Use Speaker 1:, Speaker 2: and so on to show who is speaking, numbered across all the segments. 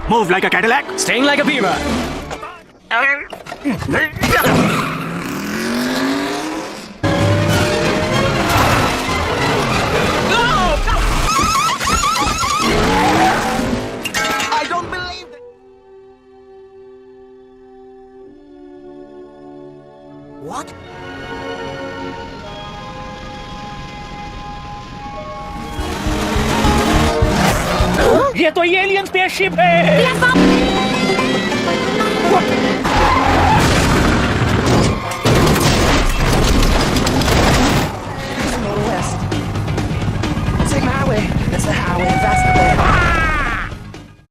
Speaker 1: Move like a Cadillac.
Speaker 2: Staying like a beaver.
Speaker 1: I don't believe it. What?
Speaker 2: ये तो alien spaceship है।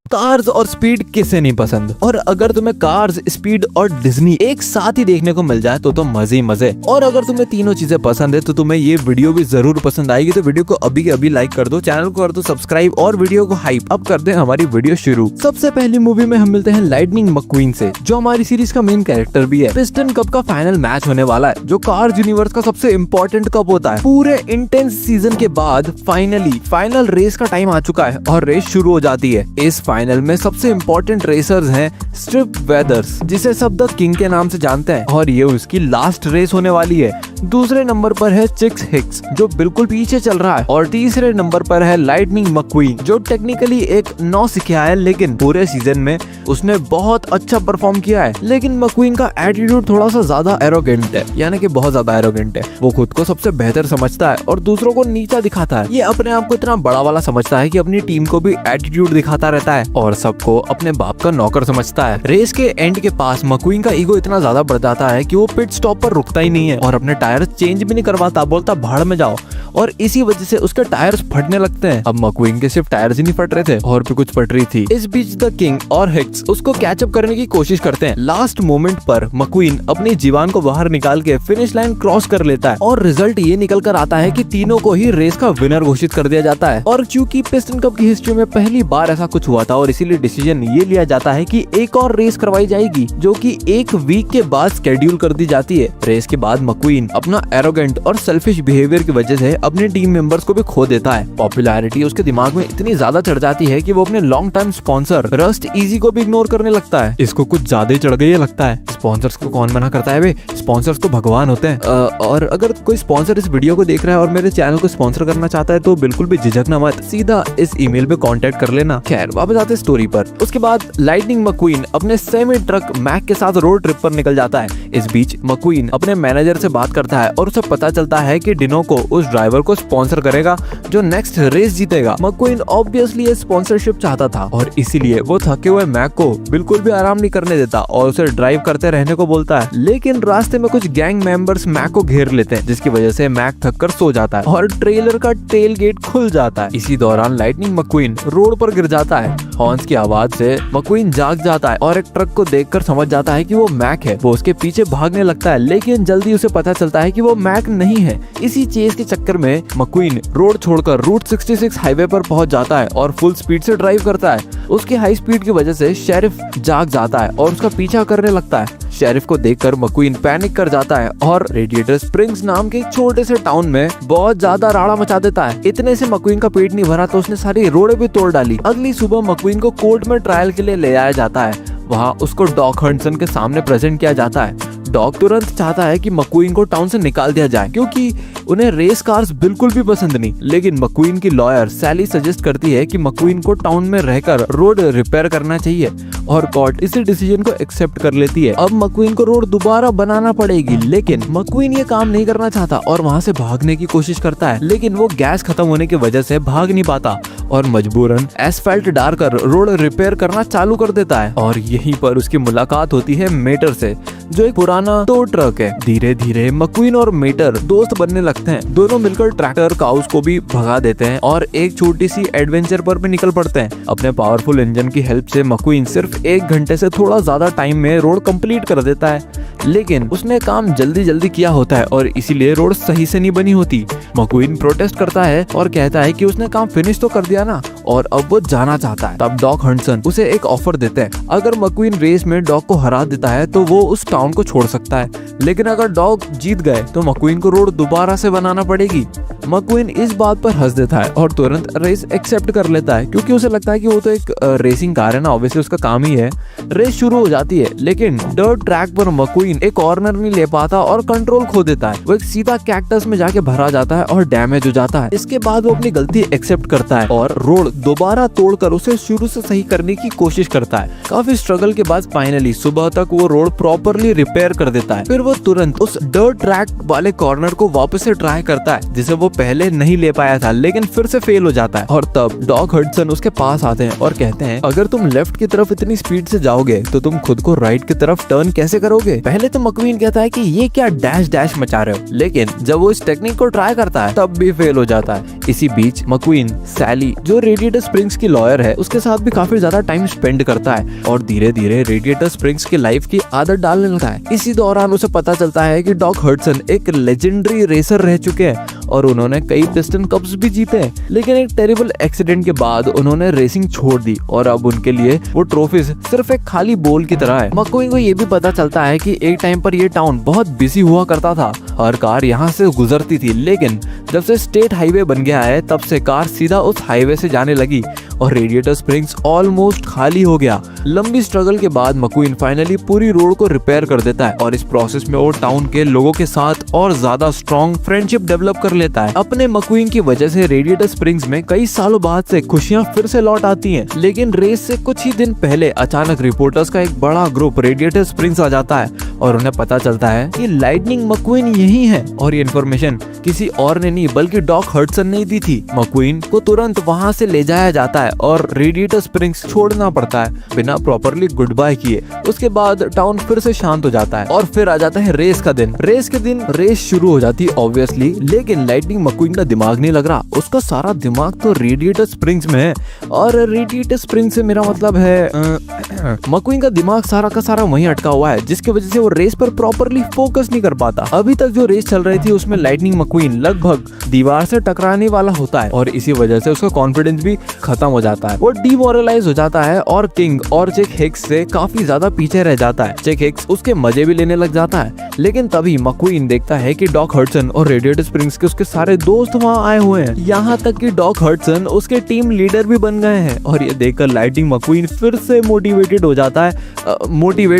Speaker 3: Cars और speed किसे नहीं पसंद, और अगर तुम्हें कार्स, स्पीड और डिज्नी एक साथ ही देखने को मिल जाए तो मजे ही मजे। और अगर तुम्हें तीनों चीजें पसंद है तो तुम्हें ये वीडियो भी जरूर पसंद आएगी। तो वीडियो को अभी के अभी लाइक कर दो, चैनल को कर दो सब्सक्राइब और वीडियो को हाइप। अब करते हैं हमारी वीडियो शुरू। सबसे पहली मूवी में हम मिलते हैं लाइटनिंग मक्वीन से, जो हमारी सीरीज का मेन कैरेक्टर भी है। पिस्टन कप का फाइनल मैच होने वाला है, जो कार्स यूनिवर्स का सबसे इम्पोर्टेंट कप होता है। पूरे इंटेंस सीजन के बाद फाइनली फाइनल रेस का टाइम आ चुका है और रेस शुरू हो जाती है। इस फाइनल में सबसे इम्पोर्टेंट रेसर्स हैं स्ट्रिप वेदर्स, जिसे सब द किंग के नाम से जानते हैं, और ये उसकी लास्ट रेस होने वाली है। दूसरे नंबर पर है चिक्स हिक्स, जो बिल्कुल पीछे चल रहा है, और तीसरे नंबर पर है लाइटनिंग मक्वीन, जो टेक्निकली एक नौसिखिया है, लेकिन पूरे सीजन में उसने बहुत अच्छा परफॉर्म किया है। लेकिन मक्वीन का एटीट्यूड थोड़ा सा ज्यादा एरोगेंट है, यानी कि बहुत ज्यादा एरोगेंट है। वो खुद को सबसे बेहतर समझता है और दूसरों को नीचा दिखाता है। ये अपने आप को इतना बड़ा वाला समझता है कि अपनी टीम को भी एटीट्यूड दिखाता रहता है और सबको अपने बाप का नौकर समझता है। रेस के एंड के पास मक्वीन का ईगो इतना ज्यादा बढ़ जाता है कि वो पिट स्टॉप पर रुकता ही नहीं है और अपने टायर चेंज भी नहीं करवाता, बोलता भाड़ में जाओ, और इसी वजह से उसके टायर्स फटने लगते हैं। अब मक्वीन के सिर्फ टायर्स ही नहीं फट रहे थे और भी कुछ फट रही थी। इस बीच द किंग और हिक्स उसको कैचअप करने की कोशिश करते हैं। लास्ट मोमेंट पर मक्वीन अपनी जीवान को बाहर निकाल के फिनिश लाइन क्रॉस कर लेता है और रिजल्ट ये निकल कर आता है कि तीनों को ही रेस का विनर घोषित कर दिया जाता है। और क्योंकि पिस्टन कप की हिस्ट्री में पहली बार ऐसा कुछ हुआ था और इसीलिए डिसीजन ये लिया जाता है कि एक और रेस करवाई जाएगी, जो कि एक वीक के बाद स्केड्यूल कर दी जाती है। रेस के बाद मक्वीन अपना एरोगेंट और सेल्फिश बिहेवियर की वजह से अपने टीम मेंबर्स को भी खो देता है। पॉपुलैरिटी उसके दिमाग में इतनी ज्यादा चढ़ जाती है कि वो अपने long time sponsor rust easy को भी इग्नोर करने लगता है। इसको कुछ ज्यादा ही चढ़ गई है लगता है। स्पॉन्सर्स को कौन मना करता है बे, स्पॉन्सर्स तो भगवान होते हैं। और अगर कोई स्पॉन्सर इस वीडियो को देख रहा है और मेरे चैनल को स्पॉन्सर करना चाहता है तो बिल्कुल भी झिझकना मत, सीधा इस ईमेल पे कांटेक्ट कर लेना। खैर वापस आते स्टोरी पर। उसके बाद लाइटनिंग मक्वीन अपने सेमी ट्रक मैक के साथ रोड ट्रिप पर निकल जाता है। इस बीच मक्वीन अपने मैनेजर से बात करता है और उसे पता चलता है कि डिनो को उस ड्राइवर को स्पॉन्सर करेगा जो नेक्स्ट रेस जीतेगा। मक्वीन ऑब्वियसली ये स्पॉन्सरशिप चाहता था और इसीलिए वो थके हुए मैक को बिल्कुल भी आराम नहीं करने देता और उसे ड्राइव करते रहने को बोलता है। लेकिन रास्ते में कुछ गैंग मेंबर्स मैक को घेर लेते हैं, जिसकी वजह से मैक थक कर सो जाता है और ट्रेलर का टेल गेट खुल जाता है। इसी दौरान लाइटनिंग मक्वीन रोड पर गिर जाता है। हॉर्न्स की आवाज से मक्वीन जाग जाता है और एक ट्रक को देखकर समझ जाता है कि वो मैक है। वो उसके पीछे भागने लगता है, लेकिन जल्दी उसे पता चलता है कि वो मैक नहीं है। इसी चेज के चक्कर में मक्वीन रोड छोड़कर रूट 66 हाईवे पर पहुंच जाता है और फुल स्पीड से ड्राइव करता है। उसकी हाई स्पीड की वजह से शेरिफ जाग जाता है और उसका पीछा करने लगता है। शेरिफ को देखकर मक्वीन पैनिक कर जाता है और रेडिएटर स्प्रिंग्स नाम के एक छोटे से टाउन में बहुत ज्यादा राड़ा मचा देता है। इतने से मक्वीन का पेट नहीं भरा तो उसने सारी रोडें भी तोड़ डाली। अगली सुबह मक्वीन को कोर्ट में ट्रायल के लिए ले आया जाता है। वहाँ उसको डॉक हंटसन के सामने प्रेजेंट किया जाता है। डॉग तुरंत चाहता है कि मक्वीन को टाउन से निकाल दिया जाए क्योंकि उन्हें रेस कार्स बिल्कुल भी पसंद नहीं। लेकिन मक्वीन की लॉयर सैली सजेस्ट करती है कि मक्वीन को टाउन में रहकर रोड रिपेयर करना चाहिए और कोर्ट इसी डिसीजन को एक्सेप्ट कर लेती है। अब मक्वीन को रोड दोबारा बनाना पड़ेगी, लेकिन मक्वीन ये काम नहीं करना चाहता और वहाँ से भागने की कोशिश करता है, लेकिन वो गैस खत्म होने की वजह से भाग नहीं पाता और मजबूरन एस्फाल्ट डालकर रोड रिपेयर करना चालू कर देता है। और यहीं पर उसकी मुलाकात होती है मेटर से, जो एक पुराना टो ट्रक है। धीरे धीरे मक्वीन और मेटर दोस्त बनने लगते हैं। दोनों मिलकर ट्रैक्टर काउस को भी भगा देते हैं और एक छोटी सी एडवेंचर पर भी निकल पड़ते हैं। अपने पावरफुल इंजन की हेल्प से मक्वीन सिर्फ 1 घंटे से थोड़ा ज्यादा टाइम में रोड कंप्लीट कर देता है। लेकिन उसने काम जल्दी जल्दी किया होता है और इसीलिए रोड सही से नहीं बनी होती। मक्वीन प्रोटेस्ट करता है और कहता है कि उसने काम फिनिश तो कर दिया ना और अब वो जाना चाहता है। तब डॉक हडसन उसे एक ऑफर देते हैं, अगर मक्वीन रेस में डॉग को हरा देता है तो वो उस टाउन को छोड़ सकता है, लेकिन अगर डॉग जीत गए तो मक्वीन को रोड दोबारा से बनाना पड़ेगी। मक्वीन इस बात पर हंस देता है और तुरंत रेस एक्सेप्ट कर लेता है, क्योंकि उसे लगता है कि वो तो एक रेसिंग कार है ना, ऑब्वियसली उसका काम ही है। रेस शुरू हो जाती है, लेकिन डर्ट ट्रैक पर मक्वीन एक कॉर्नर नहीं ले पाता और कंट्रोल खो देता है। वो एक सीधा कैक्टस में जाके भरा जाता है और डैमेज हो जाता है। इसके बाद वो अपनी गलती एक्सेप्ट करता है और रोड दोबारा तोड़कर उसे शुरू से सही करने की कोशिश करता है। काफी स्ट्रगल के बाद फाइनली सुबह तक वो रोड प्रॉपरली रिपेयर कर देता है। फिर वो तुरंत उस डर्ट ट्रैक वाले कॉर्नर को वापस से ट्राई करता है जिसे वो पहले नहीं ले पाया था, लेकिन फिर से फेल हो जाता है। और तब डॉग हडसन उसके पास आते हैं और कहते हैं, अगर तुम लेफ्ट की तरफ इतनी स्पीड से जाओगे तो तुम खुद को राइट की तरफ टर्न कैसे करोगे? पहले तो मक्वीन कहता है कि ये क्या डैश डैश मचा रहे हो, लेकिन जब वो इस टेक्निक को ट्राई करता है तब भी फेल हो जाता है। इसी बीच मक्वीन सैली जो रेडिएटर स्प्रिंग्स की लॉयर है उसके साथ भी काफी ज्यादा टाइम स्पेंड करता है और धीरे धीरे रेडिएटर स्प्रिंग्स की लाइफ की आदत डालने लगता है। इसी दौरान उसे पता चलता है कि डॉग हडसन एक लेजेंडरी रेसर रह चुके हैं और उन्होंने कई पिस्टन कप्स भी जीते हैं, लेकिन एक टेरिबल एक्सीडेंट के बाद उन्होंने रेसिंग छोड़ दी और अब उनके लिए वो ट्रॉफीज सिर्फ एक खाली बोल की तरह है। मक्वीन को ये भी पता चलता है कि एक टाइम पर ये टाउन बहुत बिजी हुआ करता था, हर कार यहाँ से गुजरती थी, लेकिन जब से स्टेट हाईवे बन गया है तब से कार सीधा उस हाईवे से जाने लगी और रेडिएटर स्प्रिंग्स ऑलमोस्ट खाली हो गया। लंबी स्ट्रगल के बाद मक्वीन फाइनली पूरी रोड को रिपेयर कर देता है और इस प्रोसेस में वो टाउन के लोगों के साथ और ज्यादा स्ट्रॉन्ग फ्रेंडशिप डेवलप कर लेता है। अपने मक्वीन की वजह से रेडिएटर स्प्रिंग्स में कई सालों बाद से खुशियां फिर से लौट आती हैं, लेकिन रेस से कुछ ही दिन पहले अचानक रिपोर्टर्स का एक बड़ा ग्रुप रेडिएटर स्प्रिंग्स आ जाता है और उन्हें पता चलता है कि लाइटनिंग मक्वीन यही है और ये इन्फॉर्मेशन किसी और ने नहीं बल्कि डॉग हडसन ने दी थी। मक्वीन को तुरंत वहाँ से ले जाया जाता है और रेडिएटर स्प्रिंग्स छोड़ना पड़ता है बिना प्रॉपरली गुड बाय किए। उसके बाद टाउन फिर से शांत हो जाता है और फिर आ जाता है रेस का दिन। रेस के दिन रेस शुरू हो जाती है ऑब्वियसली, लेकिन लाइटनिंग मक्वीन का दिमाग नहीं लग रहा, उसका सारा दिमाग तो रेडिएटर स्प्रिंग्स में है। और रेडिएटर स्प्रिंग से मेरा मतलब है मक्वीन का दिमाग सारा का सारा वहीं अटका हुआ है, जिसकी वजह से वो रेस पर प्रॉपरली फोकस नहीं कर पाता। अभी तक जो रेस चल रही थी उसमें लाइटनिंग मक्वीन लगभग दीवार से टकराने वाला होता है और इसी वजह से उसका कॉन्फिडेंस भी खत्म हो जाता है। वो डिमोरलाइज हो जाता है और किंग और चेक हिक्स से काफी ज्यादा पीछे रह जाता है। चेक हिक्स उसके मजे भी लेने लग जाता है, लेकिन तभी मक्वीन देखता है कि डॉग हडसन और रेडिएटर स्प्रिंग्स के उसके सारे दोस्त वहाँ आए हुए हैं, यहाँ तक कि डॉग हडसन उसके टीम लीडर भी बन गए हैं। और ये देखकर लाइटनिंग मक्वीन फिर से मोटिवेट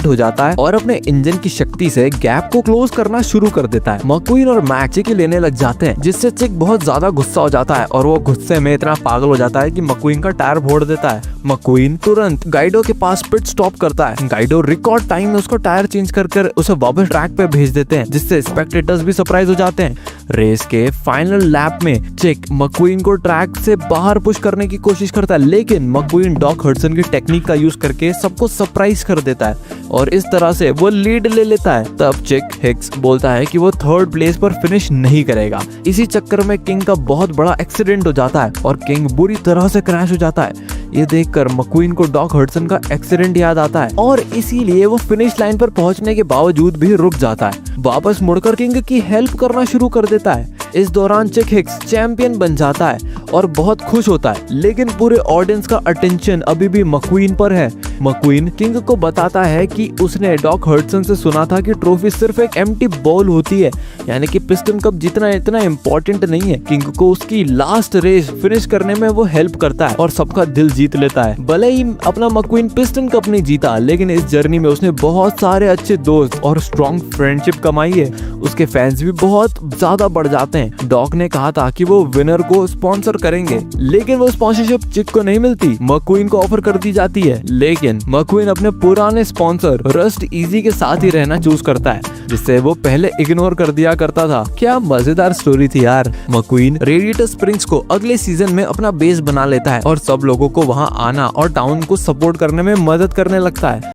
Speaker 3: हो जाता है और अपने इंजन की शक्ति से गैप को क्लोज करना शुरू कर देता है। मक्वीन और मैक चिक लेने लग जाते हैं, जिससे चिक बहुत ज्यादा गुस्सा हो जाता है और वो गुस्से में इतना पागल हो जाता है कि मक्वीन का टायर फोड़ देता है। मक्वीन तुरंत गाइडो के पास पिट स्टॉप करता है। गाइडो रिकॉर्ड टाइम में उसको टायर चेंज कर उसे वापस ट्रैक पे भेज देते हैं, जिससे स्पेक्टेटर्स भी सरप्राइज हो जाते हैं। रेस के फाइनल लैप में चिक मक्वीन को ट्रैक से बाहर पुश करने की कोशिश करता है, लेकिन मक्वीन डॉग हडसन की टेक्निक का यूज करके सबको सरप्राइज कर देता है और इस तरह से वो लीड ले लेता है। तब चिक हिक्स बोलता है कि वो थर्ड प्लेस पर फिनिश नहीं करेगा। इसी चक्कर में किंग का बहुत बड़ा एक्सीडेंट हो जाता है और किंग बुरी तरह से क्रैश हो जाता है। ये देखकर मक्वीन को डॉग हडसन का एक्सीडेंट याद आता है और इसीलिए वो फिनिश लाइन पर पहुंचने के बावजूद भी रुक जाता है। वापस मुड़कर किंग की हेल्प करना शुरू कर देता है। इस दौरान चिक हिक्स चैंपियन बन जाता है और बहुत खुश होता है, लेकिन पूरे ऑडियंस का अटेंशन अभी भी मक्वीन पर है। मक्वीन किंग को बताता है कि उसने डॉग हडसन से सुना था कि ट्रॉफी सिर्फ एक एम्प्टी बॉल होती है, यानी कि पिस्टन कप जितना इतना इम्पोर्टेंट नहीं है। किंग को उसकी लास्ट रेस फिनिश करने में वो हेल्प करता है और सबका दिल जीत लेता है। भले ही अपना मक्वीन पिस्टन कप नहीं जीता, लेकिन इस जर्नी में उसने बहुत सारे अच्छे दोस्त और स्ट्रॉन्ग फ्रेंडशिप कमाई है। उसके फैंस भी बहुत ज्यादा बढ़ जाते हैं। डॉग ने कहा था कि वो विनर को स्पॉन्सर करेंगे, लेकिन वो स्पॉन्सरशिप चिक को नहीं मिलती, मक्वीन को ऑफर कर दी जाती है। लेकिन मक्वीन अपने पुराने स्पॉन्सर रस्ट इजी के साथ ही रहना चूज करता है, जिससे वो पहले इग्नोर कर दिया करता था। क्या मजेदार स्टोरी थी यार। मक्वीन रेडिएटर स्प्रिंग्स को अगले सीजन में अपना बेस बना लेता है और सब लोगों को वहाँ आना और टाउन को सपोर्ट करने में मदद करने लगता है।